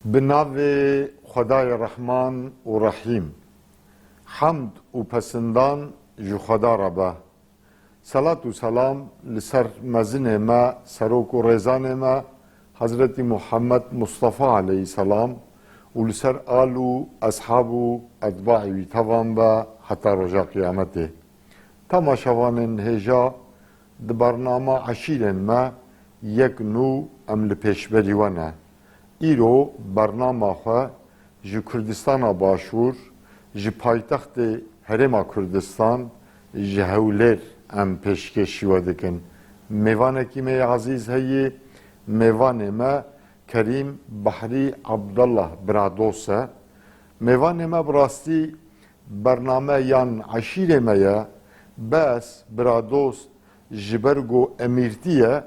بناو خدای رحمان و رحیم حمد و پسندان جو خدا ربا صلاة و سلام لسر مزن ما سروک و رزان ما حضرت محمد مصطفى علیه السلام و لسر آل و اصحاب و اتباع و توان با حتی رجا قیامته تماشاوان هجا د برنامه عشیرن ما یک نو ام لپیشبری ونه ایرو برنامه خواه جی کردستان باشور جی پایتخت هرما کردستان جی هولر ام پیشکشی و دکن میوانه کی می عزیز هیه میوانه ما کریم بحری عبدالله برادوسه میوانه ما براستی برنامه یان عشیر میا بس برادوست جبرگو امیرتیه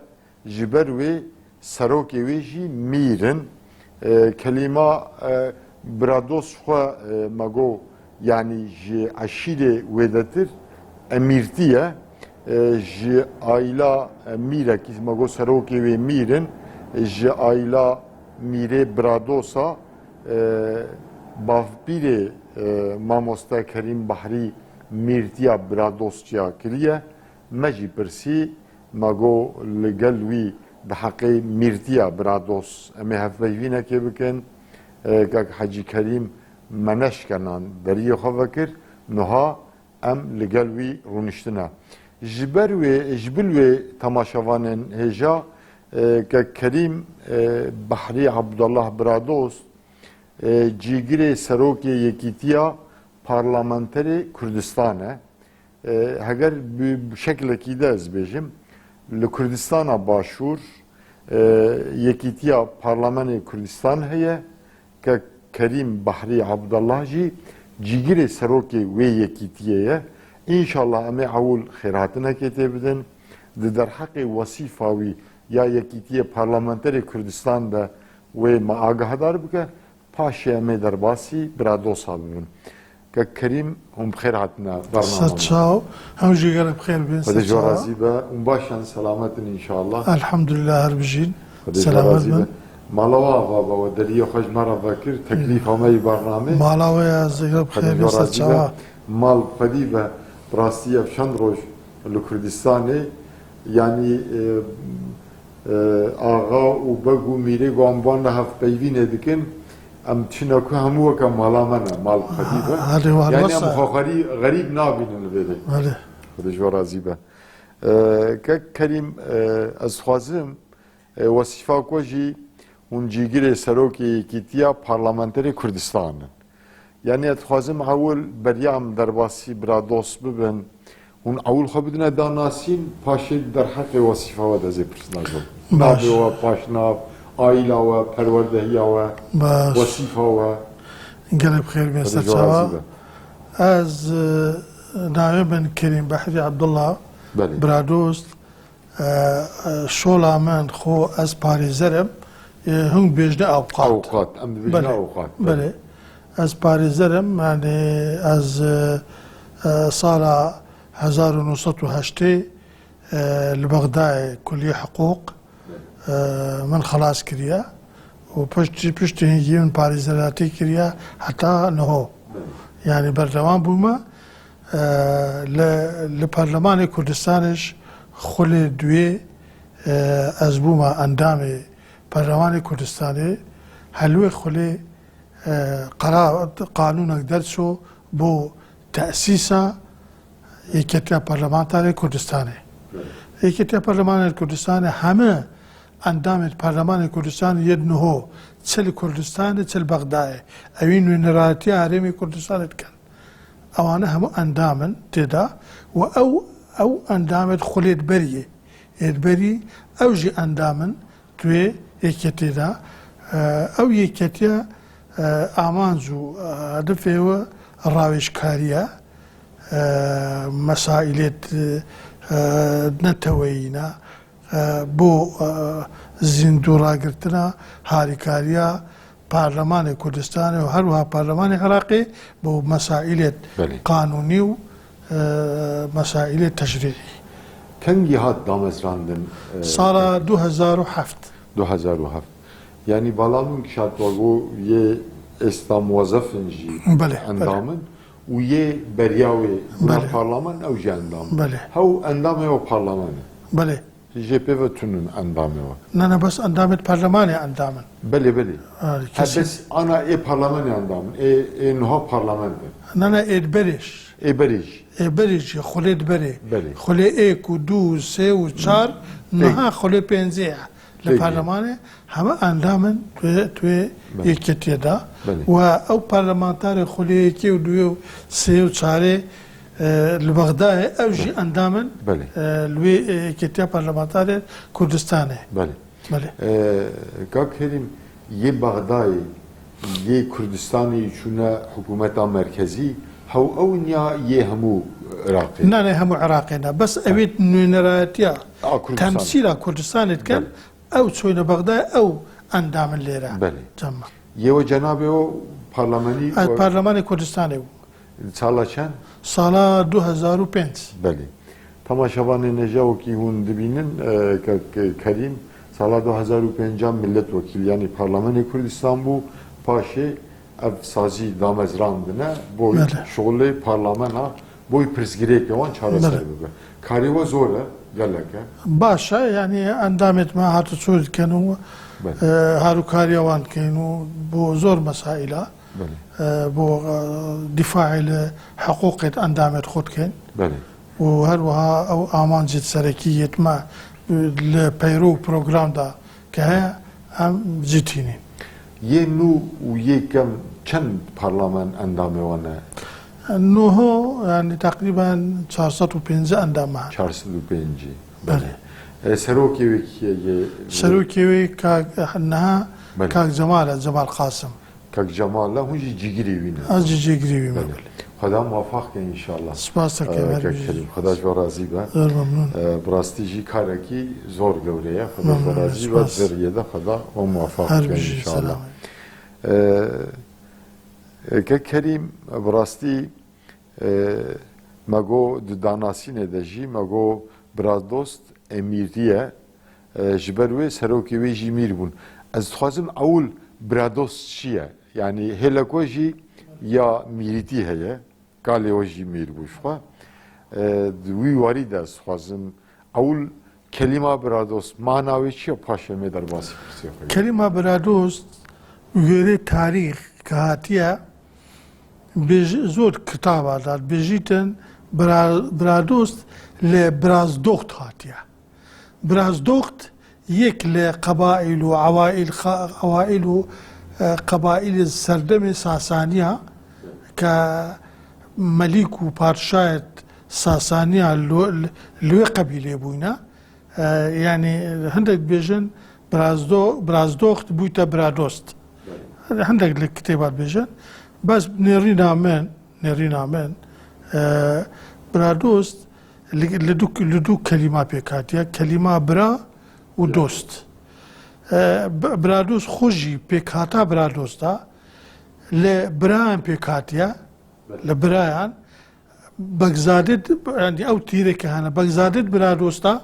جبروی سروکی ویجی میرن کلمه برادوس خو مگو یعنی جی عشیر ودتر امیرتیه جی آیلا میره کی مگو سروکی وی میرن جی آیلا میره برادوسا بافبیره ماموستا کریم بحری میرتیا برادوسچیا کریه مجی پرسی مگو لگلوی بحقی میرتیا برادوس امی هفبیوینه که بکن که حجی کریم منش کنن دریه خواه کر نها ام لگلوی رونشتنه جبلوی تماشاوانن هجا که کریم بحری عبدالله برادوس جیگر سروکی یکیتیا پارلمانتری کردستانه اگر به شکل کی دست بیشم لکردستان باشور یکیتیا پارلمان کردستان هیه که کریم بحری عبدالله جی جیگر سروکی و یکیتیه انشالله امی اول خیراتنا کتی بدن در حق وصیفاوی یا یکیتیه پارلمانتری کردستان ده و ما آگاه دار بکه پاشه امی در باسی برادوس ببین که کریم هم خیراتنا برنامه ستشاو هم جيغانا بخير بين خدا ستشاو جوازی به اون باشن سلامتن انشالله الحمد لله هر بجين خدا سلامت جوازی به من مالوا بابا و دلیه خوش مرا فکر تکلیف همه برنامه مالاوي يا زيغانا خدا بخير بين جوازی ستشاو به مال خدی به براستی افشان روش لکردستانه یعنی آغا و بگو میره گامبان هفت پیوینه دکن ام چنکو همو که مالا منه مال خدی به هذا هو یعنی ام الوصى خواخری غریب نابینن بده هذا خدا جوازی به که کریم از خوازم وصیفه کوجی اون جیگر سروکی کیتیا پارلمانتری کردستان یعنی اتخوازم اول بریام در باسی برادوس ببن اون اول خو بدونه داناسین پاشه در حق وصیفه و دزی پرسنازم باش. نابی و پاشناب آیلا و پروردهی و باش وصیفه و قلب بخير بين خدا ستشاو جوازی به از ناوي بن كريم بحري عبد الله بله برادوست شولا من خو از پاری زرم هم بيجنا اوقات اوقات ام بجنا بله اوقات بله از پاری زرم يعني از سال 1908 لبغداد كلية حقوق من خلاص كريا وبشتي هي من باريزاتي كريا حتى نهو يعني برلمان بوما لبرلمان كردستانش خلي دوي از بوما اندامي برلمان كردستاني هلوي خلي قرار قانون درسو بو تأسيسا يكتب برلمان كردستاني يكتب برلمان كردستاني همه اندام برلمان كردستان يدنه تل كردستان تل بغداد اوين من راتي عرمي كردستان كان او انا هم اندامن تدا او اندامت خليت بريه البري او جي اندامن توي يكتدا او يكتيا امانزو هدفه راويش كاريا مسائلات نتوينا بو زندورا گرتنا هاریکاریا پارلمان کردستان و هر وها پارلمان عراقي بو مسائل بله. قانوني و مسائل تشريعي کنگی هات دامزراندن سال 2007 2007 Yani balanın kişat var bu ye estam muazzafın jî بله endamın u ye beryawe na Bale. parlaman ew jî endam. Bale. Hew endamê o parlamanı. بله JP ve tunun endamê wa. نانا بس اندامت برلماني اندامن Belê belê. Ha كسي bes ana parlamanı endamın. Nuha parlamento. نانا ايد بريش Berij. بريش خليت بري بله. خلي ايك ودو سي وشار نها خلي بنزيع البرلماني هما اندامن تو يكتي دا بله. و او برلمانتاري خلي كي ودو سي وشاري البغداد او جي اندامن بله. لوي كتي برلمانتاري كردستاني Belê. بله Kak Kerim ye Bağdayê ye Kurdistanê çûne hikûmeta merkezî hew ew ya ye hemû Iraqê. نانا هم عراقينا بس ابيت نونراتيا Kurdistan. تمثيل كردستان كان او تسوينا بغداد او اندام الليره Belê. جمع Ye o cenabê o parlamenî البرلمان كردستاني çala çend? سالا 2005 Belê. Tamaşavanê nejawekî hûn dibînin Kerim sala 2005 milletvekîl yani Parlamenê Kurdistan bû paşê ev sazî damezrandine boy Bele. şoğlê parlamena boy pirsgirêkê wan çareser Bele. bibe. Karê we zor e geleke. باشا يعني اندامت ما هاتو تسود كانوا بله. هارو كاريوان كانوا بو زور مسائل Belê. بو دفاع حقوق اندامت خود كان Belê. وهروها او امان جد سركية ما البيرو بروجرام دا كهي ام جيتيني Ye nû û ye kem çend parlament endamê wan e? انه هو يعني تقريبا 450 اندامها 405. Belê. Serokê wekî ye سروكي كاك انها Belê. كاك جمال قاسم Kak Cemal la hûn jî cigirê wî ne. از جي قريبي Belê. Xweda muvaffaq ke inşallah. سپاس Kak كبير Kerim. Xweda ji we razî be. غير ممنون Bi rastî jî karekî zor gewre ye. Xweda ji we Memnun, razî be spas. zerriye de xweda we muvaffaq هر ke بيجي inşallah. سلام Kak Kerim bi rastî me got di danasînê de jî me got Biradost Emîriye ji ber wê serokê wê jî mîr bûn. Ez dixwazim ewil Biradost çi ye? Yani hêleko jî ya mîrîtî heye, galê we jî mîr bû xwe. Di wî warî de ez dixwazim ewil kelîma Biradost mana wê çi ye paşê me derbasî pirsiya xwe. كلمة برادوست غير تاريخ كهاتيا زور كتاب هذا بيجيتن برادوست لبرازدوخت هاتيا برازدوخت يك لقبائل وعوائل عوائل قبائل السردم ساسانيا كملك وبارشايت ساسانيا لو قبيلة بوينا يعني عندك بيجن برازدوخت بويتا برادوست عندك الكتابات بيجن بس نيرينا من برادوست لدو كلمة بيكاتيا كلمة برا ودوست برادوست خوجي بيكاتا برادوستا لبران بيكاتيا لبران بغزادت يعني او تيرك هنا بغزادت برادوستا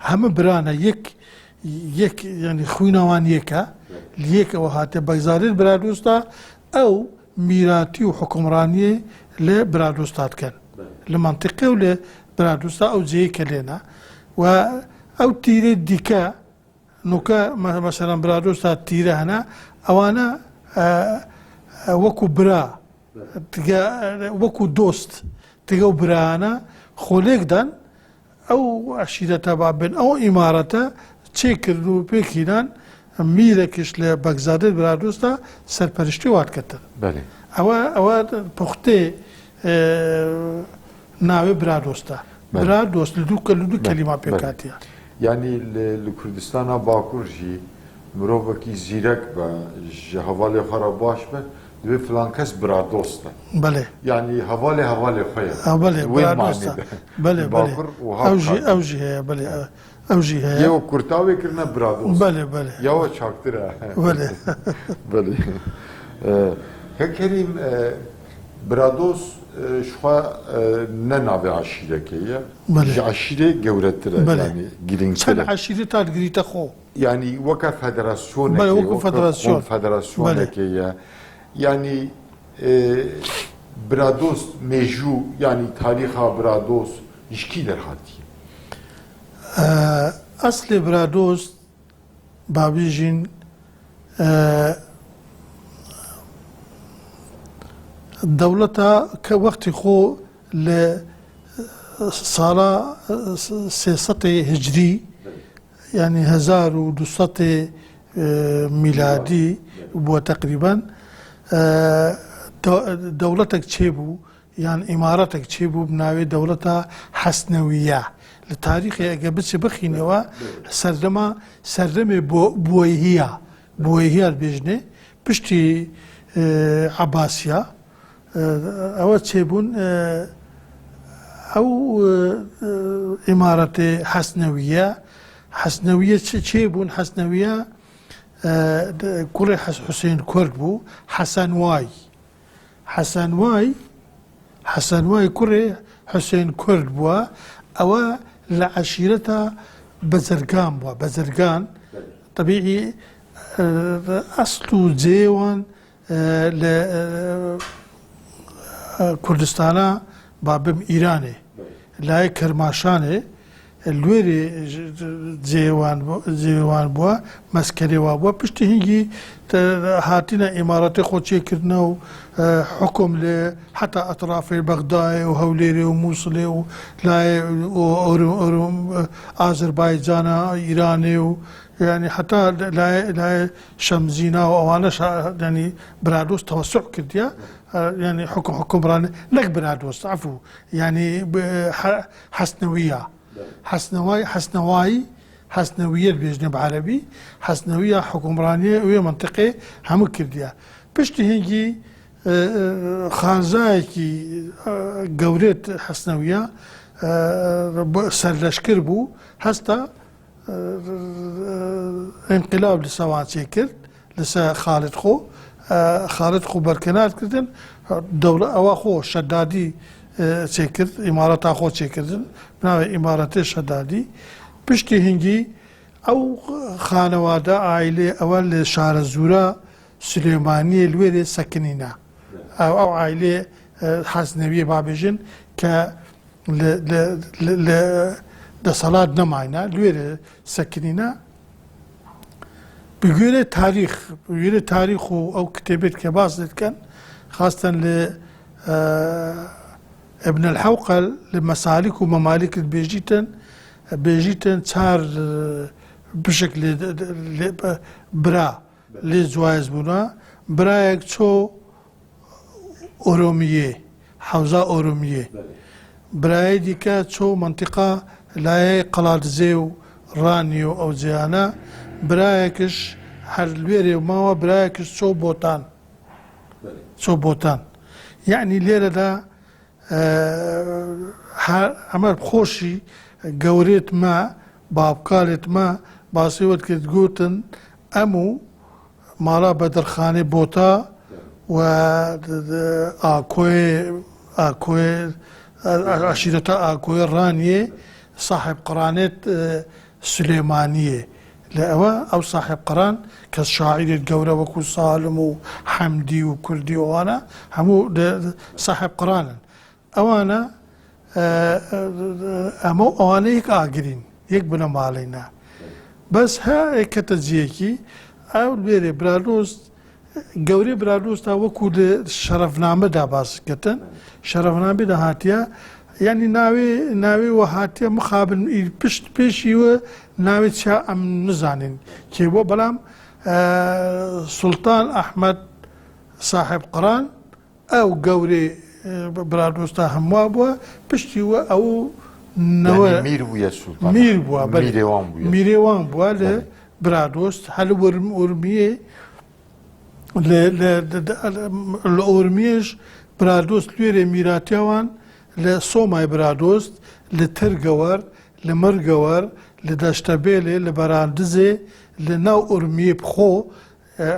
هم برانا يك يعني خوينوان يكا ليك وهات بغزادت برادوستا او ميراتي وحكمرانيه لبرادوستات كان لمنطقه ولا برادوستا او زي كلينا و او تيري ديكا نوكا مثلا برادوستا تيري هنا او انا وكو برا وكو دوست تلقوا برانا خوليك دان او عشيرة بابن او امارة تشيكر رو بيكينان ميركش لبغزادة برادوستا سرپرشتي وات كتر Belê. او بوختي ناوي برادوستا برادوست لدو كلمة بيكاتيا Yani li Kurdistana Bakur jî mirovekî zîrek be ji hevalê xwe re baş be divê filan kes biradost be. بله Yani hevalê xwe ye. بله Wê برادوستا manî de. بله Bakur بله û Hakkar. اوجي هي بله اوجي Ya هي o kurtavê kirine biradost. بله بله Ya o çaktire. بله Belê. Kerim برادۆس شخوا نەناوێ عەشیرەکەیە بەڵێ. عەشیرە گەورەترە بەڵێ. ینی چەند گرنگترە عەشیرە تا گریتە خۆ ینی وەکە فەدەراسیۆنێک بەڵێ، وەکو فەدەراسیۆن. فەدەراسیۆنێکەیە ینی برادۆس مێژوو ینی تاریخا برادۆس هیچکی دەرهاتی ئەسلێ برادۆست بابێژین دەوڵەتە کە وەختی خۆ لە ساڵا 300 هجری ینی 1200 میلادی بووە تقریبان دەوڵەتێک چێبوو یان ئیمارەتێک چێبوو بناوێ دەوڵەتە حەسنەویە لە تاریخی ئەگە بچێ بخینەوە سەردەمێ بۆیهیە بێژنێ پشتی عەباسیە ئەوە چێبوون ئەو ئیمارەتێ حەسنەویە چێبوون حەسنەویە کوڕی حوسێن کورد بوو حەسەنوای کوڕێ حوسێن کورد بووە ئەوە لە عەشیرەتە بەزەرگان بووە بەزەرگان طبیعی ئەسڵ و جێوان لە کوردستانە بابم ئیرانێ لای کەرماشانێ لێرێ جێوان بووە مەسکەرێوا بووە پشتی هینگی هاتینە ئیمارەتی خۆچێکردنە و حکم لێ حتا ئەترافی بەغدایە و هەولێرێ و مووسڵێ و لای ئازربایجانە ئیرانێ و ینی حتا لای شەمزینە و ئەوانەش ینی برادۆست تەوەسوع کردیە ینی حکمڕانێ نەک برادۆست عەفوو ینی حەسنەویە بێژنێ بەعەرەبی حەسنەویە حکمڕانیە وێ منتیقێ هەموو کردیە پشتی هینگی خانزایەکی گەورێت حەسنەویە سەرلەشکر بوو هەستا انقلاب لەسەوان چێ کرد لەسەر خالد خۆ بەرکەنار کردن دەوڵە ئەوە خۆ شەدادی چێکرد ئیمارەتا خۆ چێکردن بناوێ ئیمارەتێ شەدادی پشتی هینگی ئەو خانەوادە ئایلێ ئەوە لە شارە زورە سلێمانیە لێرێ سەکنینە ئەو ئایلێ حەسنەویە بابێژن کە لە دەسەڵات نەماینە لێرە سەکنینە بگوێرە تاریخ و ئەو کتێبێت کە باس دەکەن خاستن لە ابن الحوقل لمسالك وممالك بيجيتن صار بشكل برا لي زوايز بونا برايك شو أورومية حوزة أورومية براي ديكا شو منطقة لاي قلادزيو رانيو أو زيانا برايكش هالويري وما برايكش شو بوتان يعني ليلة دا ئەمە خۆشی گەورێت مە بابکارێت مە باسیوت کرد گوتن ئەموو ماڵا بەدرخانێ بۆتا و عەشیرەتە ئاکۆی ڕانیێ صاحب قڕانێت سلێمانیە لە ئەو صاحب قڕان کە شاعیرێت گەورە وەکو ساڵم و حەمدی و کوردی ئەوانە هەموو صاحب قڕانن ئەوانە ئەوانە یەک ئاگرین یەک بنە ماڵینە بەس کەتە جیەکی ئەو لێرێ برادۆست گەورەی برادۆستا وەکو لە شەرەفنامەدا باسکردن شەرەفنامەدا هاتیە ینی ناوێ وە هاتیە مخابن پشت پێشیوە ناوێ چیا ئەم نزانین کێ بۆ بەڵام سوڵتان ئەحمەد صاحب قڕان ئەو گەورەی برادۆستا هەمووا بووە پشتی وە ئەو میر بووە میرێوان بووە لە برادۆست هەل ئورمیە لە ئورمیێش برادۆست لێرێ میراتیاوان لە سۆمای برادۆست لە ترگەوەر لە مەرگەوەر لە دەشتەبێلێ لە بەراندزێ لە ناو ئورمیە بخۆ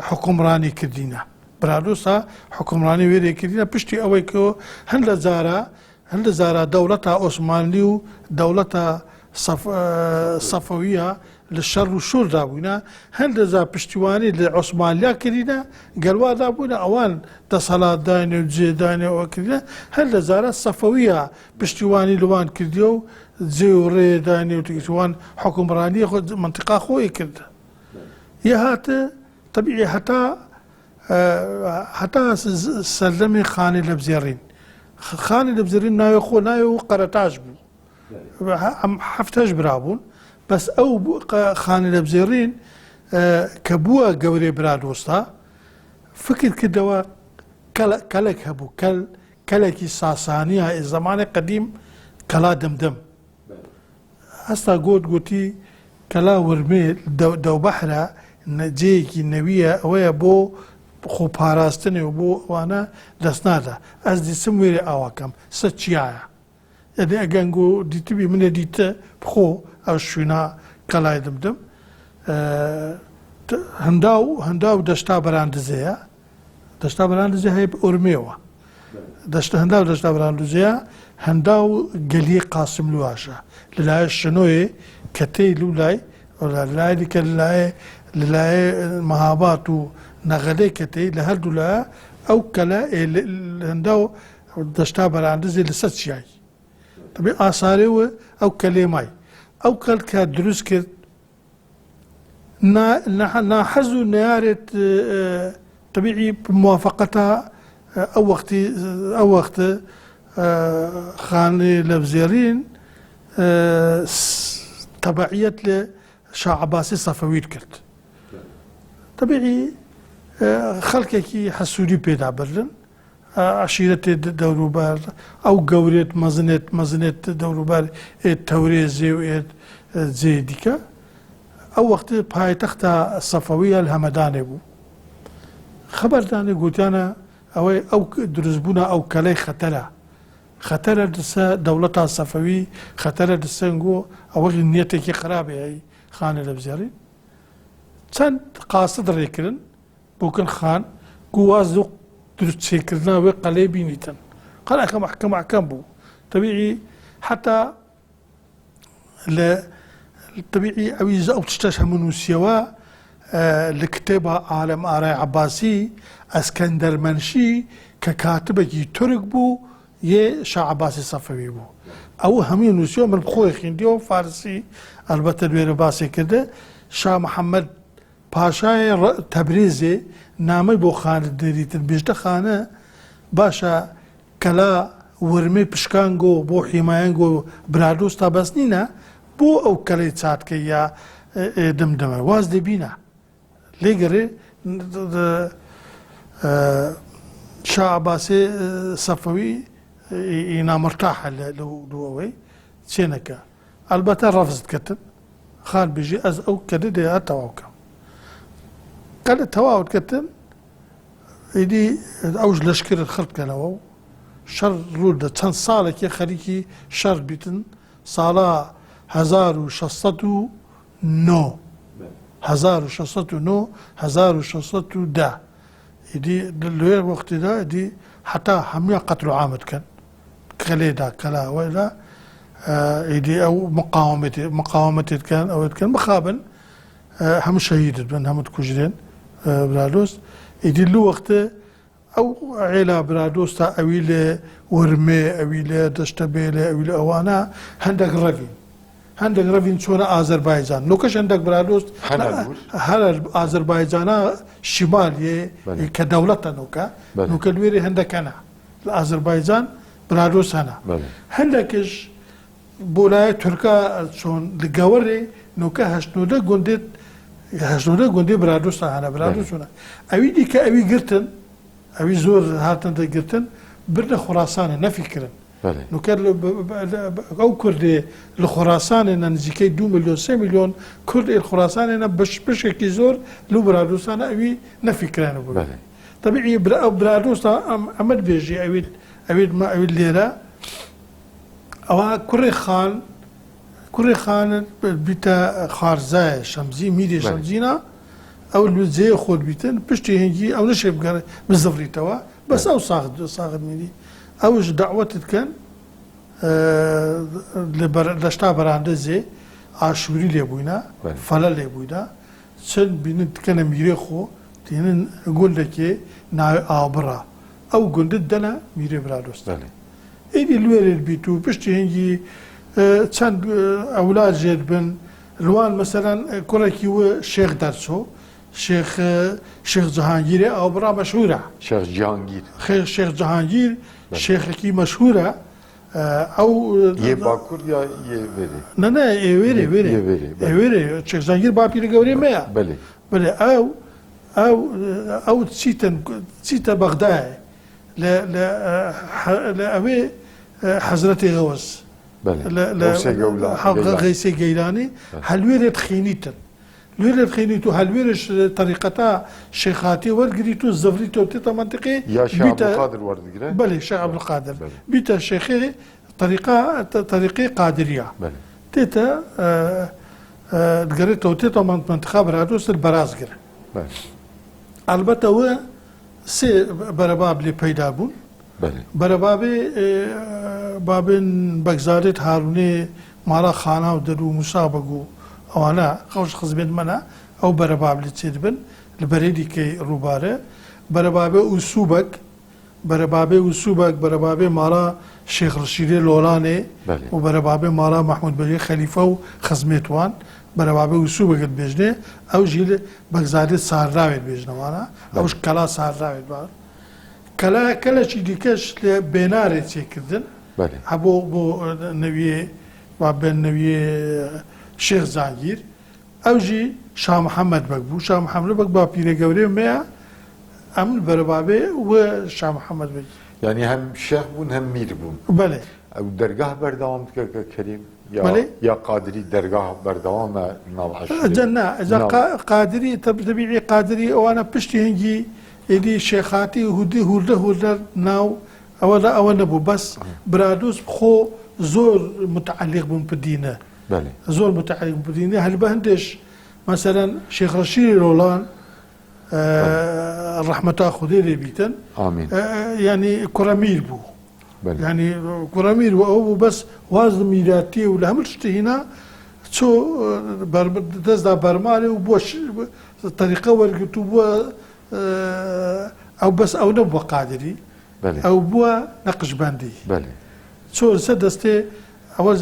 حکومڕانی کردینە برادۆسا حکومڕانی وێرێکردینە پشتی ئەوەی کەەوە هەند لە زارە دەوڵەتە ئۆسمانلی و دەوڵەتە سەفەویە لە شەڕ و شۆردا بووینە هەند لەزا پشتیوانی لە عوسمانلیا کردینە گەلوادا بووینە ئەوان دەسەڵاتدانێ و جێدانێ ئەوکردە هەر لە زارە سەفەویە پشتیوانی لەوان کردیە و جێ و ڕێدانێ و تیوان حکومڕانی خۆ منتیقا خۆی کردە یە هاتە طبیعی هەتا سەردەمی خانی لە بزێڕین خانی لە بزێڕین ناوێ خۆ ناوێ و قەرەتاش بوو هەفتەش برابوون بەس ئەو خانی لە بزێڕین کە بووە گەورەی برادۆستا فکر کردەوە کەلێک هەبوو کەلێکی ساسانیە زەمانی قەدیم کەلا دەمدەم هەستا گوتی کەلا ورمێ دەوبەحرە جەیەکی نەویە ئەوەیە بۆ خۆپاراستنێ و بۆ ئەوانە دەست نادا ئەس دیسم وێرە ئاواکەم سە چیایە یعنی ئەگەنگۆ دیتبی منە دیتە بخۆ ئەو شوێنە کەلای دەمدەم هەنداو دەشتا بەراندزەیە دەشتا بەراندزە هەیە ئۆرمێەوە هەنداو دەشتا بەراندزەیە هەنداو گەلیە قاسم لواشە لەلایە شنۆیە کەتەی لولای لای دیکە لەلایە مەهابات و نەغەلەی کەتەی لە هەردوو لایە ئەو کەلە هەنداو دەشتا بەراندزێ لەسەر چیایی طبێ ئاسارێوە ئەو کەلێ مای ئەو کەل کە دروست کرد ناحەز و نەیارێت طبیعی موافقەتە ئەو وەختە خانی لە بزێڕین تەبعیەت لە شاه عەباسی سەفەوید کرد طبیعی خەڵکێکی حەسوودی پێدا بردن عشیرەتێ دەوروبەر ئەو گەورێت مەزنێت دەوروبەر تەورێزێ و جێ دیکە ئەو وەختە پایتەختە سەفەویە لە هەمەدانێ بوو خەبەردانێ گوتیانە ئەوەی ئەو دروستبوونە ئەو کەلەی خەتەرە دسە دەوڵەتە سەفەوی خەتەرە دسەنگۆ ئەوەی نیەتێکی خراپێ خانە لە بزێڕین چەند قاسد ڕێکردن بۆکن خان گواز و دروست چێکردنا وێ قەلەی بینیتن قەلەکە محکەم بوو طبیعی حتا لە طبیعی ئەوی ئەو تشتەش هەموو نووسیەوە لە کتێبە عالەم ئارای عەباسی ئەسکەندەر مەنشی کە کاتبێکی تورک بوو یێ شاه عەباسی سەفەوی بوو ئەو هەموو نووسیەوە من خۆی خوێندیەوە فارسی ئەلبەتە دوێرە باسی کردە شاه محەممەد پاشای تەبریزێ نامەی بۆ خانە دەریتن بێژدە خانە باشە کەلا ورمەی پشکانگۆ بۆ حیمایەنگۆ برادۆست تا بەس نینە بۆ ئەو کەلەی چاتکە یا دەمدەمە واز دەبینە لێگەڕێ شاه عەباسی سەفەوی نامرتاحە لەو دووەوەی چێنەکە ئەلبەتە ڕەفزت کردن خان بژی ئەس ئەو کەدە دەیە تەواوکەم کەلە تەواوت کردن ئیدی ئەوش لەشکرت خڕکەنەوە و شەڕ ڕوودە چەند ساڵێکی خەریکی شەڕ بیتن ساڵا 1609 1610 ئیدی لێ وەختیدا ئیدی حتا هەموویە قەتل و عامد کەن کەلێدا کەلاوەیدا ئیدی ئەو مقاومەتێت کەن ئەوێت کەن بخابن هەموو شەهیدت بن هەمووت کوژرێن برادۆست ئیدی لە وەختە ئەو عێلا برادۆستە ئەوی لێ ورمێ ئەوی لێ دەشتە بێلێ ئەوی لە ئەوانە هەندێک ڕەوین چۆنە ئازەربایجان نۆکەش هەندێک برادۆست هەر ئازەربایجانە شیمالیێ کە دەوڵەتە نوکە لێرێ هەندەکەنە لە ئازەربایجان برادۆست هەنە هەندێکش بۆ لایە تورکا چۆن لە گەوەڕێ نوکە هەشتۆدە گوندی برادۆستە هەنە برادۆستە ئەوی دیکە ئەوی گرتن ئەوی زۆر هاتن دەگرتن بردە خوراسانە نەفیکردن نوکە ئەو کوردێ لە خوراسانێنە نزیکەی 2 میلیۆن 3 میلیۆن کورد خوراسانێنە بشێکی زۆر لەو برادۆستانە ئەوی نەفیکرانە بوو طبیعی برادۆستە ئەمەد بێژی ئەوێت لێرە ئەوە کوڕی خان بیتە خارزایە شەمزی میری شەمزینە ئەو جێ خۆت بیتن پشتی هەنگی ئەو نەشێ بگەڕێ بزەڕیتەوە بەس ئەو ساغت میری ئەوش داوەتت کەن لە شتا بەراندەزێ ئاشووری لێبووینە فەلە لێبووینە چەند بینن کەنە میرێ خۆ تێنن گوندێکێ ناوی ئابڕا ئەو گوندت دەنە میرێ برادۆست ئیدی لێرێت بیت و پشتی هەنگی چەند ئەولاد ژێت بن لوان مەسەرەن کوڕێکی وە شێخ دەرچۆ شێخ جەهانگیرێ ئابڕا مەشهورە شێخ جەهانگیر شێخێکی مەشهورە ئەو باکوور یا نە ئێوێرێ شێخ جەهانگیر باپیرە گەورەی مەیە بەێ ئەو چیتە بەغدایە لە ئەوێ حەزرەتی غەوەس غەیسێ گەیلانی هەلوێرێت خینیتن لێرێت خینیت و هەلوێرش طریقەتا شێخاتی وەرگریت و زەڤریت و تێتە منطقی بەێ شێخ عەبدولقادر بیتە شێخێ طریقەی قادریە تێتە دگەڕێتەوە تێتە منطقا برادۆست بەرازگر ئەلبەتەوە سێ بەرەباب لێ پەیدا بوون بەرەبابێ بابن بەگزارێت هاروونێ ماڵا خانا و دەر و موسا بەگو ئەوانە خەوش خزمێت منە ئەو بەرەباب لێ چێت بن لە بەرێدیکەی ڕووبارە بەرەبابێ وسوبەک بەرەبابێ ماڵا شێخ ڕەشیدێ لۆڵانێ و بەرەبابێ ماڵا مەحموود بەریێ خەلیفە و خزمێتوان بەرەبابێ وسوبەکت بێژنێ ئەو ژیل بەگزارێت سارراوێت بێژنەوانە ئەوش کەلا سارراوێت بار کەلەکی دیکەش لە بێنارێت چێکردن هەبوو بۆ نەویێ بابێن نەویێ شێخ زانگیر ئەوژی شاه محەممەد بەک بوو شاه محەممەد بەک با پیرە گەورەی مەیە ئەم بەرەبابێ وە شاه محەممەد بێت ینی هەم شێخ بوون هەم میر بوون بەێ ئەو دەرگاه بەردەوام بکە کەریم یا قادری دەرگاه بەردەوامە ناڵعەشنا قادری تەبیعی قادری ئەوانە پشتی هەنگی ئیدی شێخاتی هودی هوردە ناو ئەوە نەبوو بەس برادۆست خۆ زۆر متعلق بوون پدینە زۆر متعلق بدینە هەل بە هەندێش مەسەرەن شێخ ڕەشیدی لۆڵان ڕەحمەتا خودێ لێ بیتن ینی کوڕەمیر بوو ینی کوڕەمیر و ئەو بوو بەس واز میراتی و لە هەموو شتە هینا چۆ دەستدا بەرمارێ و بۆ طریقە وەرگرت و بووە ئەو بەس ئەو نەبووە قادری ئەو بووە نەقشبەندی چۆ سە دەستێ ئەوە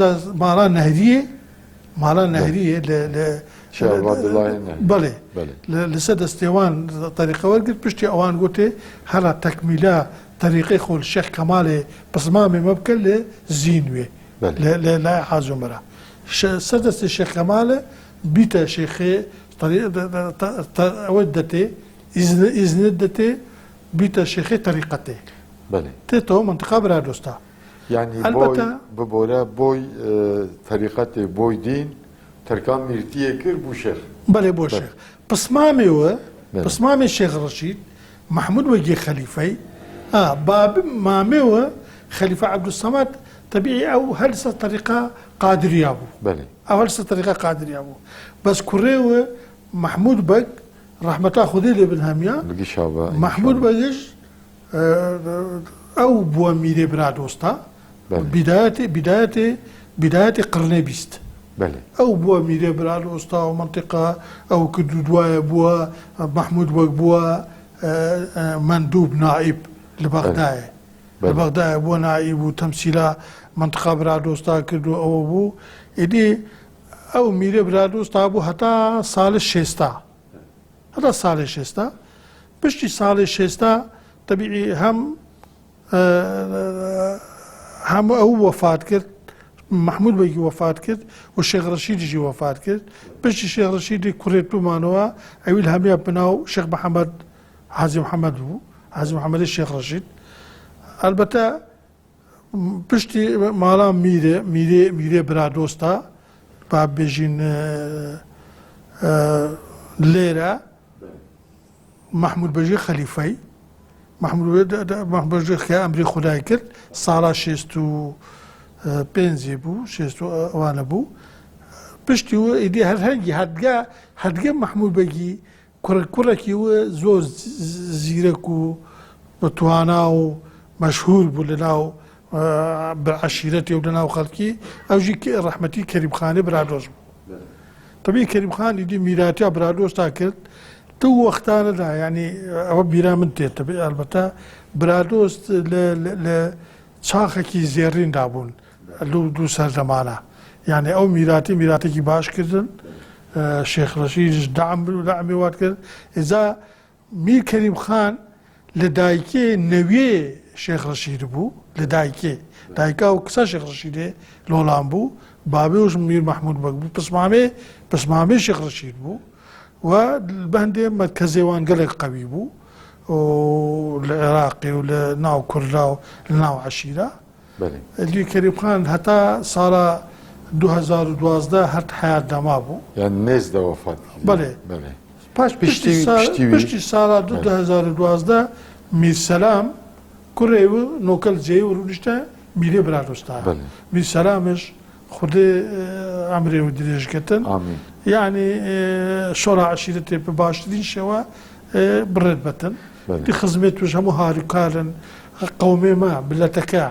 ماڵا نەهریە بەڵێ لەسەر دەستێوان طریقە وەرگرت پشتی ئەوان گوتێ هەلا تەکمیلا طریقەی خۆل شێخ کەمالێ پسمامێ مە بکە لێ زینوێ لای حازومەرە سەر دەستی شێخ کەمالە بیتە شێخێ ئەوە دەتێ ئیزنت دەتێ بیتە شێخێ طریقەتێ تێتەوە منطقا برادۆستا یعنی ببۆرە بۆی طریقەتێ بۆی دین تەرکان میرتیە کرد بوو شێخ بەێ بۆ شێخ پسمامێوە پسمامێ شێخ ڕەشید محمود وەگێ خەلیفەی باب مامێوە خەلیفە عەبدولسەمەد طبیعی ئەو هەرسە طریقە قادریا بوو ئەو هەرسە طریقە قادریا بوو بەس کوڕێوە محمود بەک ڕەحمەتا خودێ لێ بن هەمیە محمود بەگەش ئەو بووە میرێ برادۆستا بدایەتی قڕنێ بیست ئەو بووە میرێ برادۆستا و منطقە ئەو کرد و دوایە بووە محمود وەک بووە مەندوب نائیب لە بەغدایە بووە نائیب و تەمسیلا منطقە برادۆستا کرد و ئەوە بوو ئیدی ئەو میرێ برادۆستا بوو هەتا ساڵی شێستا پشتی ساڵی شێستا طبیعی هەم ئەو وەفات کرد محمود بەگی وەفات کرد و شێخ ڕەشیدیشی وەفات کرد پشتی شێخ ڕەشیدی کوڕێت بمانەوە ئەویل هەمیە بناو شێخ محەممەد حاجی محەممەد بوو حاجی محەممەدی شێخ ڕەشید ئەلبەتە پشتی ماڵا میرێ برادۆستا با بێژین لێرە محمود بەژێ خەلیفەی محمود بەژێ ئەمری خودای کرد ساڵا 65 بوو 6 ئەوانە بوو پشتی وە ئیدی هەرهەنگی هەدگە محمود بەگی کوڕێکی وە زۆر زیرەک و بەتوانا و مەشهور بوو لەناو عشیرەتی و لەناو خەڵکی ئەوژی ڕەحمەتی کەریمخانی برادۆز بوو. طبعی کەریمخان دی میراتیا برادۆز تا کرد تو وەختانەدا ینی ئەوە بیرا من تێت ئەلبەتە برادۆست لە چاخێکی زێڕیندا بوون دوو سەردەمانە یعنی ئەو میراتێکی باش کردن شێخ ڕەشیدش داعمی وات کرد ئێجا میر کەریمخان لە دایکێ نەوێ شێخ ڕەشید بوو لە دایکا و کچە شێخ ڕەشیدێ لۆڵان بوو بابێوش میر مەحموود بەگ بوو پسمامێ شێخ ڕەشید بوو و بەندێ مەرکەزێوان گەلێک قەوی بوو لە عێراقی و لە ناو کوردا و لە ناو عەشیرە لێ کەریمخان هەتا ساڵە 2012 هەر حیات دەما بوو یان نێزدا وەفات بەڵێ پاش پشتی ساڵە 2012 میرسەلام کوڕێ و نۆکەل جێ و ڕونیشتە میرێ برادۆستا میرسەلامش خودێ ئەمرێ و درێژکەتن یعنی شۆڕا عەشیرەتێ بە باشترین شێوە بڕێت بەتن دی خزمێت توش هەموو هاروکارن قەومێ ما ملەتەکە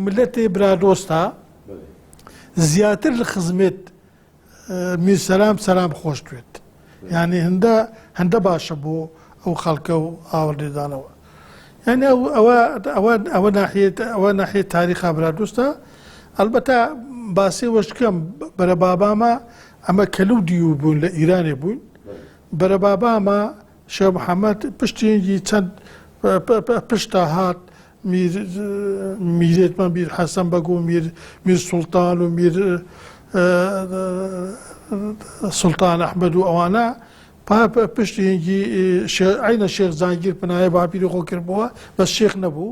ملەتێ برادۆستا زیاتر لە خزمێت میرسەلام سەلام خۆش دوێت یعنی هەندە باشە بۆ ئەو خەڵکە و ئاوەڕێدانەوە یعنی ئەوە ناحیە تاریخا برادۆستە ئەلبەتە باسی وەشکەم بەرە بابامە ئەمە کەلوودی و بوون لە ئیرانێ بوون بەرە بابامە شێخ محەممەد پشتێنگی چەند پشتا هات میرێتمان بیر حەسەن بەگ و میر سوڵتان و میر سوڵتان ئەحمەد و ئەوانە پشتێنگی عینە شێخ زانگیر پنایە باپیری خۆ کردبووە بەس شێخ نەبوو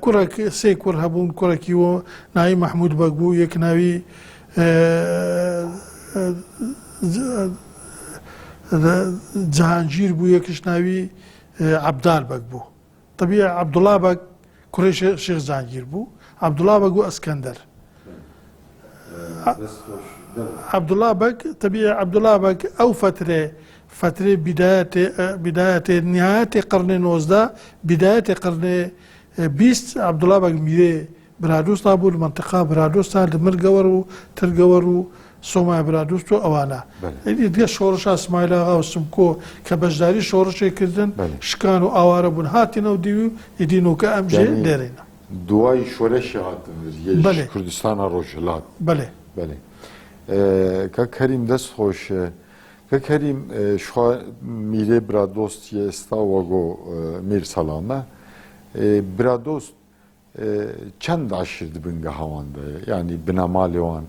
کوڕێک سێ کوڕ هەبوون کوڕێکی و ناوی مەحموود بەگ بوو یەک ناوی جەهانگیر بوو یەکش ناوی عەبدال بەگ بوو طبیعی عەبدوڵا بەگ کوڕی شێخ زانگیر بوو عەبدوڵا بەگ و ئەسکەندەر عەبدوڵا بەگ طبیعی عەبدوڵا بەگ ئەو فترێ بدایەتێ نهایەتێ قەرنێ 19 بدایەتێ قەرنێ 20 عەبدوڵا بەگ میرێ برادۆستا بوو لە مەنتقا برادۆستا لە مرگەوەر و ترگەوەر و سۆمای برادۆست و ئەوانە دیگە شۆڕشا ئیسماعیل ئاغا و سمکۆ کە بەشداری شۆڕشێ کردن شکان و ئاوارە بوون هاتینەوە دیوی و ئیدینۆکە ئەمژێ لێرەینە دوای شۆرەشی هاتن کوردستانە ڕۆژهەڵات کە کەریم دەست خۆش کە کەریم میرێ برادۆستی ئێستا وەگۆ میر سەلامە برادۆست چەند عەشیر دبنگە هەواندەیە ینی بنەماڵێوان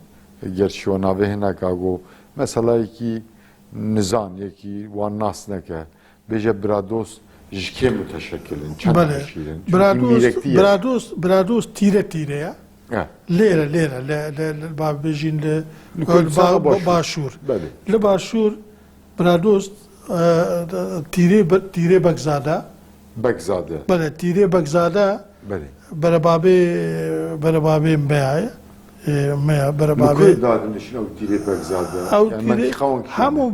گەرچیوە ناوێ هێناکاگۆ مەسەلایەکی نزان یەکی وان ناس نەکە بێژە برادۆست ji kê müteşekkilin? Brادۆست تیرەیە لێرە بابێژین باشوور لە باشوور برادۆست تیرێ بەگزادە بەڵێ تیرێ بەگزادە بەرە بابێ مبەیە هەموو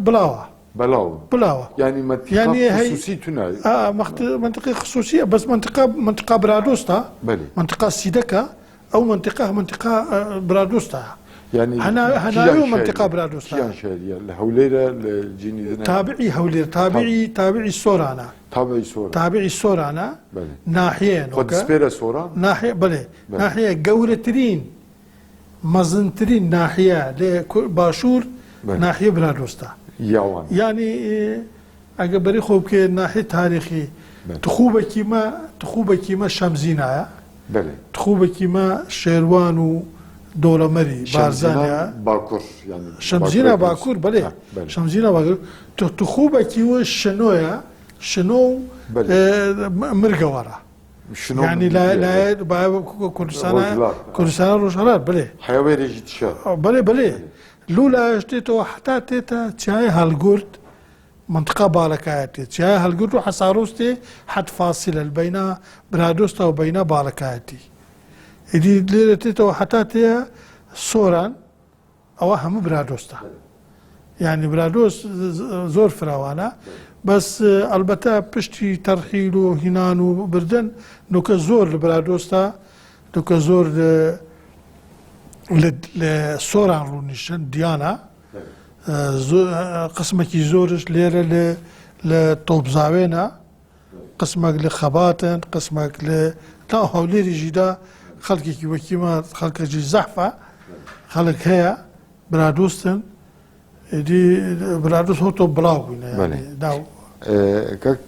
بڵاوە منطقه خصوصية بس منطقة برادوستا منطقة سيدكا أو منطقة برادوستا يعني هنا منطقة برادوستا الهوليرة الجيني تابعي هوليرة تابعي سورانا تابعي سورانا ناحية قد سبيرا سوران ناحية بلي ناحية قورترين مزنترين ناحية باشور ناحية برادوستا يعني اگر بری خوب که ناحیه تاریخی تخوبکی ما شمزینه تخوبکی ما شیروان و دولمری بارزانه باکور yani شمزینه باکور بله شمزینه باکور تخوبکی و شنو مرگواره يعني لا كردستان روشهلات بله حيوي ريجيتشا بله لولا اشتيتو حتى تيتا تشاي هالقرد منطقة بالكايتي تشاي هالقرد وحصاروستي حد فاصلة بين برادوستا وبين بالكايتي إدي ليلة تيتا حتى تيا سوران أو هم برادوستا یعنی برادۆست زۆر فراوانە بەس ئەلبەتە پشتی تەرحیل و هینان و بردن نوکە زۆر لە برادۆستە نوکە زۆر لە سۆران ڕوونیشن دیانە قسمێکی زۆرش لێرە لە تۆپزاوێنە قسمێک لە خەباتن قسمێک لە تا هەولێریژیدا خەڵکێکی وەکیمە خەڵکەکی زەحفە خەڵک هەیە برادۆستن دی برادۆست هۆتۆ بڵاو بووینە داو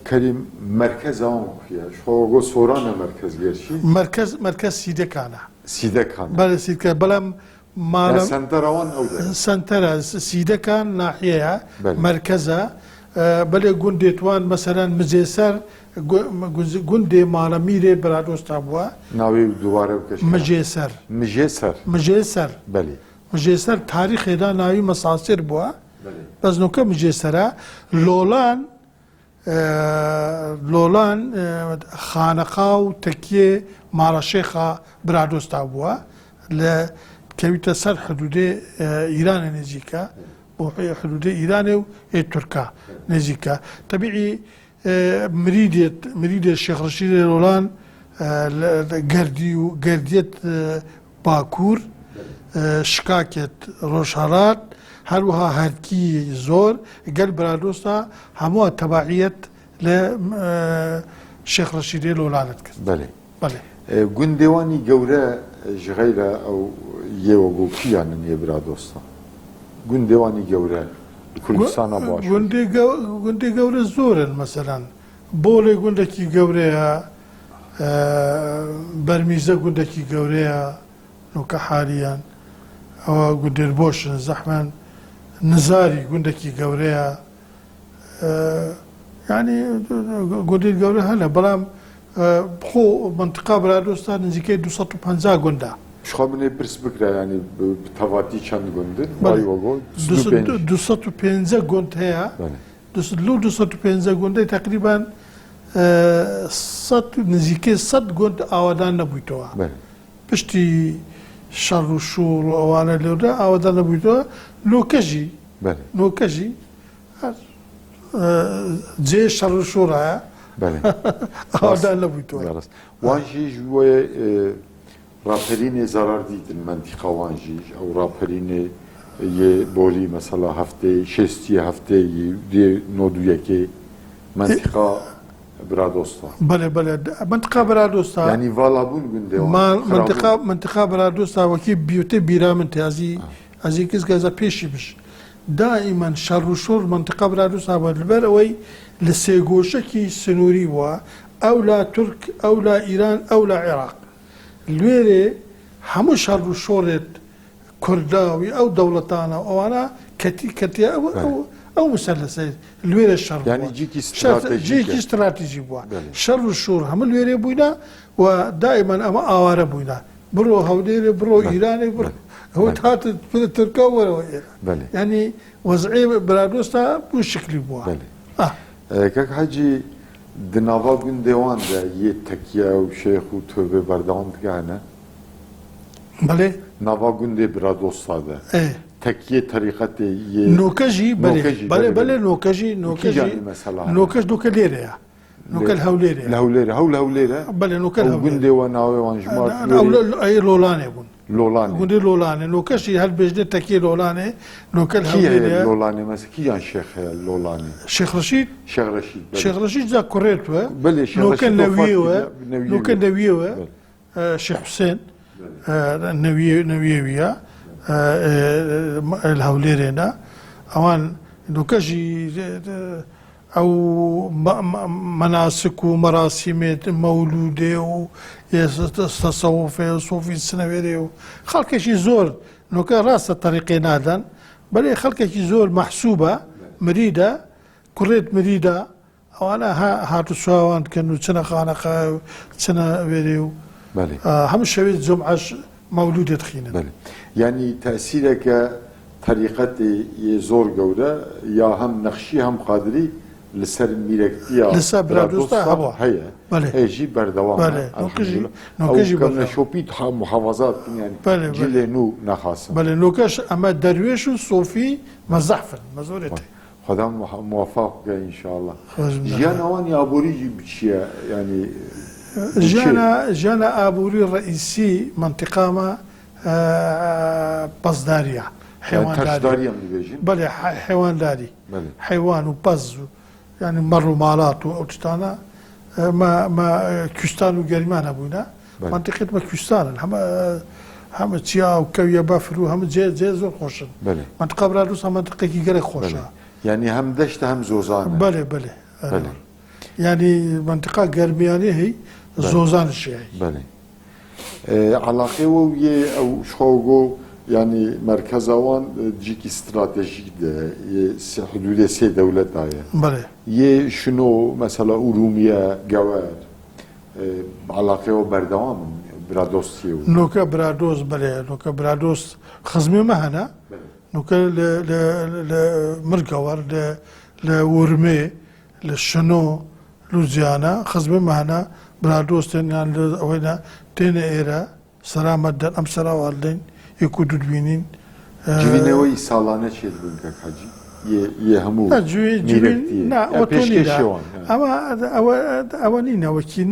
کەریم مرکز ئەوان کویە شۆگۆ سۆرانە مرکز گەرشی مرکز سیدەکانە سیدەکان بەڵێ سیدەکە بەڵام ماڵە سنتەرەوان ئەو سنتەرە سیدەکان ناحیەیە مرکزە بەلێ گوندێتوان مەسەرەن مجێسەر گوندێ ماڵە میرێ برادۆستا بووە ناوی دووارە بکەش مجێسەر مژێسەر بەێ مجێسەر تاریخێدا ناوی مەساسر بووە بەس نوکە مجێسەرە لۆلان خانەقا و تەکیێ ماڵەشێخە برادۆستا بووە لە کەویتە سەر حدودێ ئیرانە نێزیکە بۆ حدودێ ئیرانێ و تورکا نێزیکە تەبیعی مریدێت شێخ ڕەشید لۆلان گەردی و گەردیت باکوور شکاکێت ڕۆژهەڵات هەروەها هەرکی زۆر گەل برادۆستا هەمووە تەباعیەت لە شێخ ڕەشیدێ لۆلانت کرد بەێ گوندێوانی گەورە ژغەیرە ئەو یێوە گوکییانن یێ برادۆستا گوندێوانی گەورە کوردستانە باش گوندی گەورە زۆرن مەسەران بۆڵێ گوندێکی گەورەیە بەرمیزە گوندێکی گەورەیە نوکە حالیان ئەوە گوندێر بۆشن زەحمەن نزاری گوندێکی گەورەیە ینی گوندی گەورە هەنە بەڵام خۆ منتقا برادۆستا نزیکەی 250 گوندا شخوا منێ پرس بکرا ینی تەواتی چەند گوندن 250 گوند هەیە لەو 250 گوندەی تقریبان نزیکەی 100 گوند ئاوادان نەبوویتەوە پشتی شەڕ و شوور و ئەوانە لێودا ئاوادان نەبوویتەوە نۆکەژی جێ شەڕ و شوورایە ئاوادان نەبوویتەوە وانژیش وێ راپەرینێ زەرار دیتن منتیقا وانژیش ئەو راپەرینێ یێ بۆری مەسەلا هەفتەی شێستی هەفتەیی دێ نۆدویەکێ منتیقا برادۆستا منتقا برادۆستا ینی ڤالابوون گوندێ منتقا برادۆستا وەکی بیوتێ بیرا من تازی ئەزی کەس گەزە پێشی بش دائیمەن شەڕ و شۆڕ منتقا برادۆستا بە لەبەر ئەوەی لە سێگۆشەکی سنووری وە ئەو لا تورک ئەو لا ئیران ئەو لا عێراق لێرێ هەموو شەڕ و شۆڕێت کورداوی ئەو دەوڵەتانە ئەوانە کەتی ئەو مسەلەسە لێرە شەڕ جێکی استراتیژی بووە شەڕ و شۆڕ هەموو لێرێ بووینە و دائیمەن ئەمە ئاوارە بووینە بڕۆ هەولێرێ بڕۆ ئیرانێ ئەوە هاتە تورکا وەرەوە ئێرە ینی وەزعی برادۆستا بوو شکلی بووە کەک حەجی دناوا گوندێواندا یێ تەکیە و شێخ و تۆبێ بەردەوام بگانە بەڵێ ناوا گوندێ برادۆستادا تەکیە تەریقەتێ نۆکەژی بەڵێ نۆکەژی نۆکەش نۆکە لێرەیە نۆکە هەولێرە هەولێرە بەڵێ نۆکە گوندێوە ناوێوان ژمار لۆلانێ بوون لۆلان گوندی لۆلانێ نۆکەشی هەر بێژنێ تەکی لۆلانێ نۆکە لۆلانێ مەسکییان شێخەیە لۆلانێ شێخ ڕەشید شێخ ڕەشید جا کوڕێتوە نۆکە نەویەوە شێخ حوسێن نەویەویە هەولێرێنە ئەوان نۆکەژی ئەو مەناسک و مەراسیمێت مەولودێ و تەسەوفێ و سۆفی سنەوێرێ و خەڵکێکی زۆر نۆکە ڕاستە تەریقێ نادەن بەڵێ خەڵکێکی زۆر مەحسوبە مریدە کوڕێت مریدە ئەوانە هاتو سواوان کەن و چنە خانەقا و چنە وێرێ و هەموو شەوێت جمعەش مەولودێت خینن ینی تەسیرێکە تەریقەتی زۆر گەورە یا هەم نەخشی هەم قادری لسر ميركتيا لسر برادوستا هوا. هي بله. هيجي بردوام بله. نوكجي كم بردوام. شوبيت محافظات يعني بله. جيل نو نخاسم بله نوكش اما درويش و صوفي مزحفن مزورته خدا موفق ان شاء الله خواهش من جانا واني ابوريجي بتشيا يعني جانا ابوري الرئيسي منطقه ما بزداريه حيوان داري تشداريا من بيجي بله حيوان داري بله حيوان وبز يعني مروا مالات واوتشتانا ما كشتان وجرمان ابونا بله. منطقه ما كشتان هم تشيا وكويا بافرو هم جي زور خوشن بله منطقه برادوس منطقه كي غير خوشا بله يعني هم دشت هم زوزان بله بله بله يعني منطقه غربيانيه هي زوزان الشيء بله علاقه ويا او شوغو يعني مركز اوان جيك استراتيجيك ده حدود سي دولت دايه بله يه شنو مثلا اروميه جوار علاقه بردوام برادوسيو نوكا برادوس بله نوكا برادوس خزمي مهنا نوكا ل مرقور لورمي للشنو لوزيانا خزمي مهنا برادوس يعني وين تين ايرا سلامة دن ام سلا والدين يكودو بينين جوينوي سالانه شيء بنك حاجي يه همو لا جوين لا وتوني لا اما اوانينا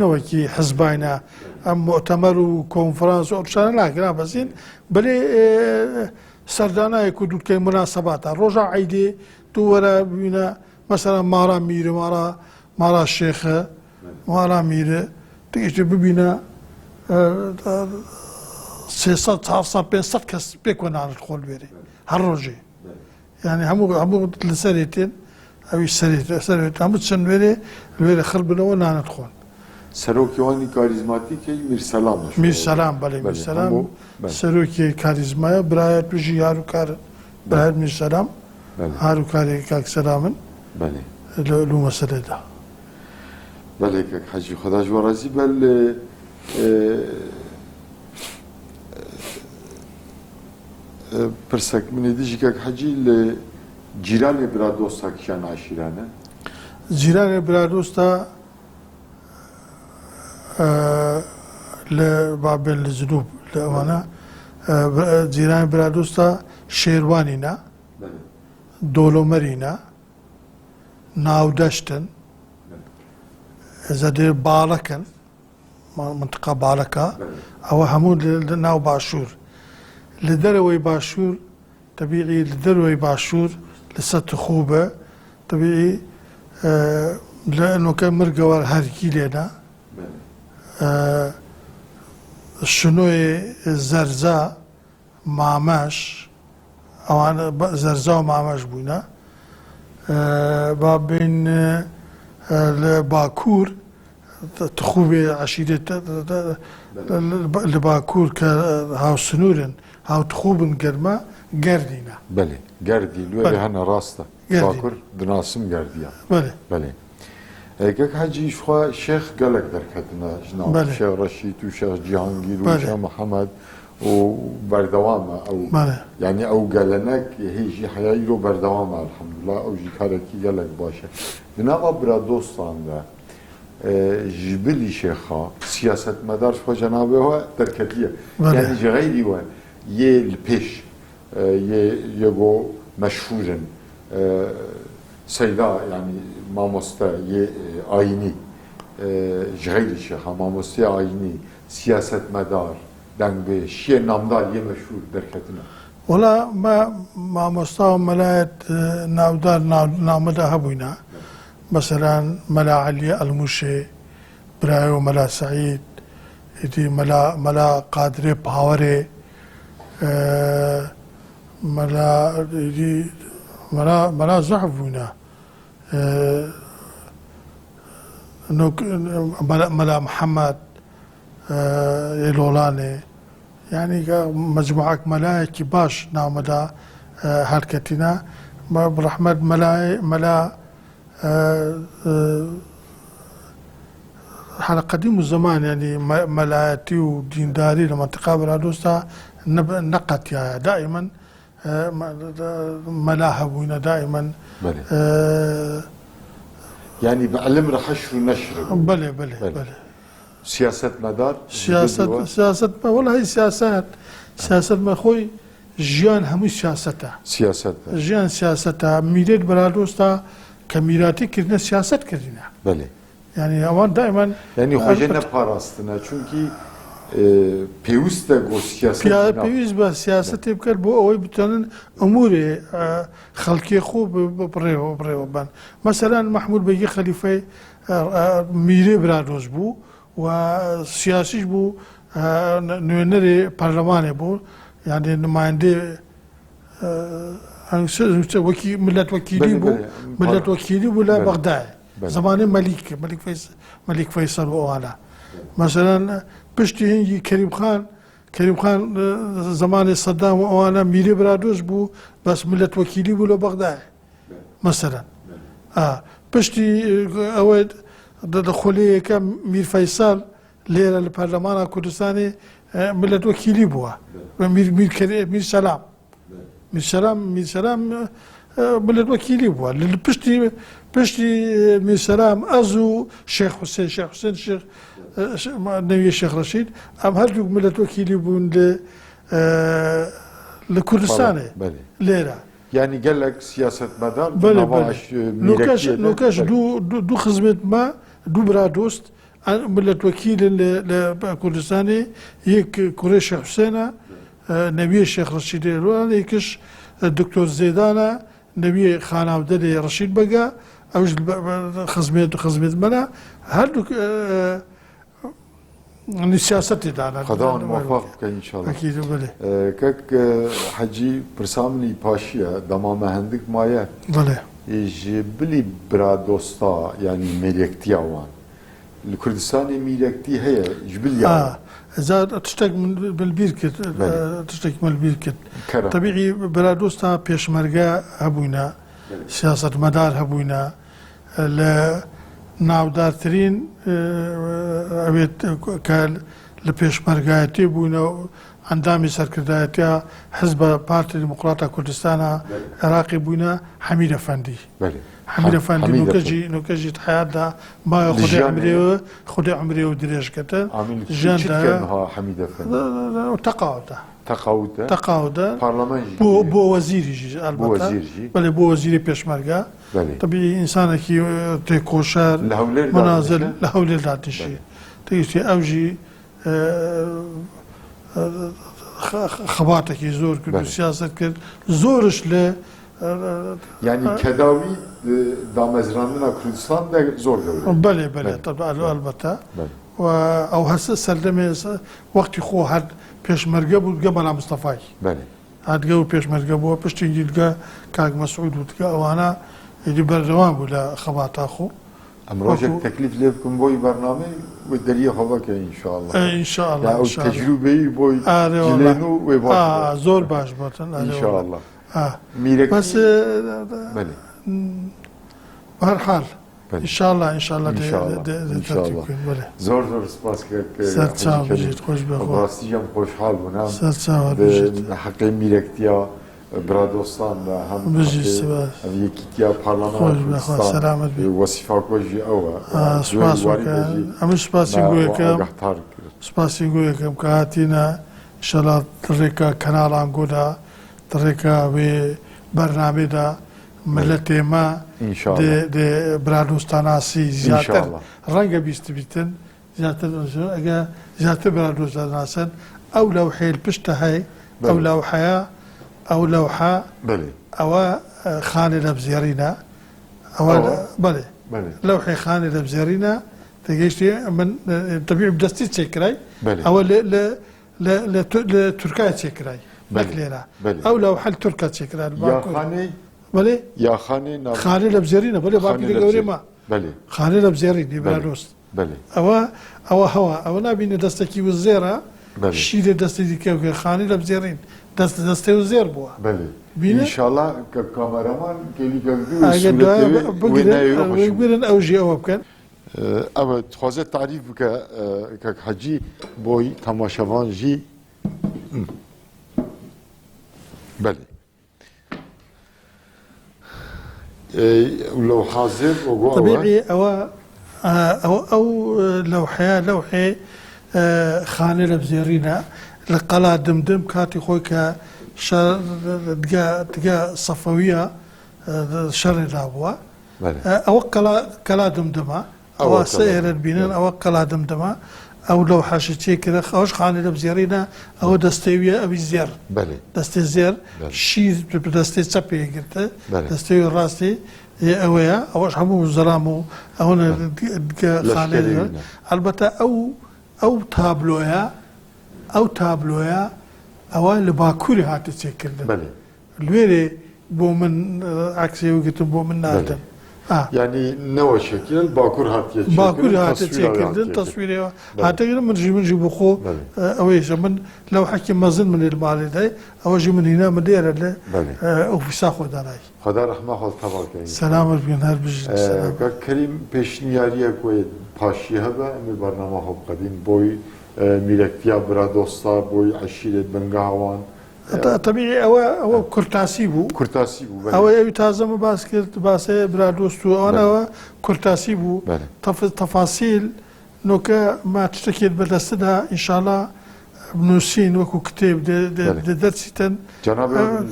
وكي حزباينا ام مؤتمر وكونفرنس وشان لا بسين بلي سردانا يكودو كي مناسبات رجع عيدي تو ولا بينا مثلا مارا مير مارا الشيخ مارا مير تيجي ببينا 300 400 500 كاس بيكون على الدخول بيري هالروجي يعني همو لسنتين او سنتين هم تشنوري الويري خربنا وانا ندخل سروكي واني كاريزماتيك مير سلام مير سلام بله مير سلام سروكي كاريزما برايت بيجي هارو كار برايت مير سلام هارو كاري كاك سلامن بله لو مسألة ده بله كاك حاجي خدا جوارزي بل برسك من ديجي كاك حاجي جيران برادوستا كان عشيرانه جيران برادوستا لبابل الجنوب لأوانا جيران برادوستا شيروانينا دولومرينا ناودشتن زاد بالكن منطقة بالكا أو همون ناو باشور لدروي باشور طبيعي لدروي باشور لسات خوبة طبيعي لأنه كان مرقوار هاركي لنا شنوي زرزا معماش أو أنا زرزا ومعماش بونا بابين لباكور تخوبي عشيرة لباكور كهاو سنورن هاو تخوبن قرما قردينا بله قردي لو هنا راسته باكور دناسم قرديا بله بله كاك حاجي شخوا شيخ قالك دركتنا جناب شيخ رشيد وشيخ جهانگير وشيخ محمد وبردوام او بله يعني او قالناك هيجي حيايرو بردوام الحمد لله او جي كاركي قالك باشا بنابا برا دوستان ده جبلي شيخا سياسة مدار شو جنابه هو دركتية يعني غيري وين يه البيش يجو مشهورا سيدا يعني ماموستا يه آيني غيري شيخا ماموستا آيني سياسة مدار دنگ شيء نامدار يه مشهور دركتنا ولا ما مستوى ملاية ناودار نامدا هبونا مثلا ملا علي المشي برايو ملا سعيد دي ملا قادري باوري ملا دي ملا زحفونا ملا محمد يلولاني يعني مجموعة ملاك باش نامدا حركتنا برحمة ملا على قديم الزمان يعني ملاياتي ودينداري لمنطقة برادوستا نقت يا دائما ملاهب هنا دائما يعني بعلم رح حشر ونشر بله بله بله سياسة مدار سياسة ما والله هي سياسات ما خوي جيان همو سياسته سياسة جيان سياسته ميريد برادوستا كميراتي كرنا سياسات كرنا بله يعني اوان دائما يعني خجنا باراستنا چونكي پیوسته گو سیاست پیوست با سیاست بکر بو اوی بتونن امور خلقی خوب بره بان مثلا محمود بيجي خليفه میره برادوز بو و سیاسیش بو نوێنەری پەرلەمانێ بوو یعنی نماینده وەکی ملت وەکیلی بوو لە بەغداد زمانی مەلیک فەیسەڵ و ئەوانە مثلا پشتی هەنگی کەریم خان زمانی سەدام و ئەوانە میرێ برادۆز بوو بەس ملت وەکیلی بوو لە بەغداد مثلا پشتی ئەوە خولەیەکە میر فەیساڵ لێرە لە پەرلەمانە کوردستانی ملت وەکیلی بووە میر سەلام ملت وەکیلی بووە لە پشتی میر سەلام ئەز و شێخ حوسێن شێخ نەویە شێخ ڕەشید ئەم هەردوو ملت وەکیلی بوون لە کوردستانێ لێرە يعني قال لك سياسة مدار نوكاش دو خزمت ما دو برادوست ملت وكيل لكردستاني يك كوريش حسين نبي الشيخ رشيد الروان يكش الدكتور زيدانا نبي خان عبد الله رشيد بقى اوج خزمت منا هادو السياسة تاعنا خداع موفق ان شاء الله اكيد بله كك حجي برسامني باشيا دما مهندك مايا بله يجبلي برادوستا يعني ملكتي وان الكردستاني ملكتي هي جبلي اذا تشتق من بالبيركت تشتق من البيركت طبيعي برادوستا بيشمرقا هبونا سياسة مدار هبونا ناودارترین ئەوێت کە لە پێشمەرگایەتی بوونە و ئەندامی سەرکردایەتیە حزب پارتی دیموقراتە کوردستانە عێراقی بوونە حەمید ئەفەندی حەمید ئەفەندی نوکەژی حیاتدا مایە خودی عمرێ و درێژکەتە ژیاندا تەقاوتە بۆ وەزیریژی ئەلبەتە بەڵێ بۆ وەزیری پێشمەرگا طبيعي إنسانك تيكوشار منازل لهول الداتشي تيجي أوجي خباتك يزور كل سياسة كل زورش ل يعني كداوي دامزراننا كردستان ده زور جوله بله طبعا البته و او هسه سلمه وقت خو هاد پێشمەرگە بوو قبل مصطفى بله هاد جو پێشمەرگە بووە پشتی جیلگە کاک مەسعود وتکە ئەوانە يجي بردوان ولا خبات اخو امروجك تكليف لكم بوي برنامج والدليل خبك ان شاء الله ان شاء الله او تجربه بوي جلينو وباش زور باش بطن ان شاء الله ميرك بس بله بهالحال ان شاء الله ان شاء الله ان شاء الله زور سباس سرچاو بجید خوش بخو راستيجم خوشحال بونم سرچاو بجید حق ميركتيا برادوستان هم یکیتیا پارلمان سلامت وصفه کوجی او سپاس وکم سپاسی گویکم که هاتینا انشالله طریقه کانال انگودا طریقه و برنامه دا ملت ما ده برادوستان آسی زیادتر رنگ بیست بیتن زیادتر برادوستان آسن او لوحه الپشت های او لوحه او لوحه بله او خانه لبزيرينا او بله لوحه خانه لبزيرينا تجيشتي من طبيعي بدستي تشكراي او ل تركيا تشكراي بكلينا او لوحه تركيا تشكراي يا خانه بله يا خانه لبزيرينا بله باقي لغوري ما بله خانه لبزيرينا بلاروس بله او هوا او نبي دستكي وزيره شيء دستي ديك خانه لبزيرين دسته وزير بوا بله ان شاء الله ككاميرامان كلي جلدو ويقولن اوجي او بكن اما تخوازه تعريف ك حجي بوي تماشاوان جي بله ولو حاضر وقوة طبيعي أو لوحة خانة لبزيرينا لقلا دمدم كاتي خويك شر دقا صفوية شر دابوا أو كلا دمدمة أو سير البنان أو كلا دمدمة أو لوحة شتي كذا خوش خانة لبزيرينا أو دستوية أبي زير دستي زير شيء دستي تبي قلت دستي راسي أويا أو شحمو زلامو أو خانة البته أو تابلويا أو لباكوري هاتي تشكل الويري بومن عكسي وقت بومن نادم يعني نوع شكل باكور هاتي تشكل تصويري هاتي من جيبو خو أويش من لو حكي مازن من المالي داي أو جي من هنا من دير أو في ساخو داراي خدا رحمه خال تبارك سلام بين هر بجد سلام كريم پیشنیاری کوی پاشی هبه می برنامه خوب قدیم بوی میرکتیا برادوستا بوی عشیرت بنگاوان طبيعي أو كرتاسيبو أو أبي تازم باسه برادوستو أنا كرتاسيبو تفاصيل نوكا ما تشتكي بدستها إن شاء الله بنوسين وكو كتاب درسيتن جناب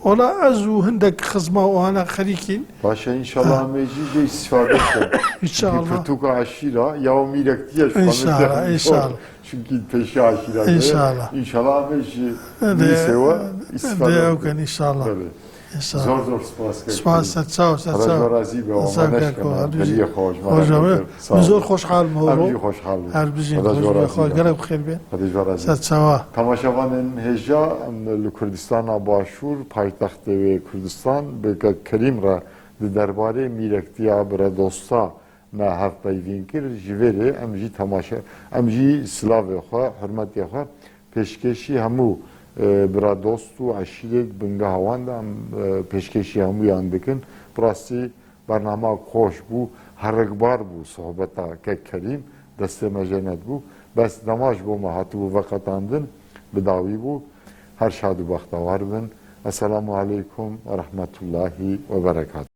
ولا أزو هندك خزمة وأنا خريكين باشا إن شاء الله ميجي جي استفادة إن شاء الله فرتوكا عشيرة يومي ركتيش إن شاء الله إن شاء الله çünkü peşi aşırı. İnşallah. İnşallah meşi neyse istifade. İnşallah. İnşallah. Zor سپاس ساو ساو راضی به آمدش کنم خیلی خوش مزور خوشحال مورو همین خوشحال هر بجین خوش گرب خیر بین ساو تماشاوانın هجا لکردستان باشور پایتخت و کردستان به کریم را درباره میرکتیا برا دوستا نه هف پیوین کر جوری امجی تماشا امجی سلاو خو حرمت خو پیشکشی همو برا دوست و عشیرت بنگه هوان دام پیشکشی همو یان بکن براستی برنامه خوش بو هرگبار بو صحبتا که کریم دست مجنت بو بس نماش بو مهاتو وقتاندن بداوی بو هر شاد و بختوار بن السلام علیکم و رحمت الله و برکاته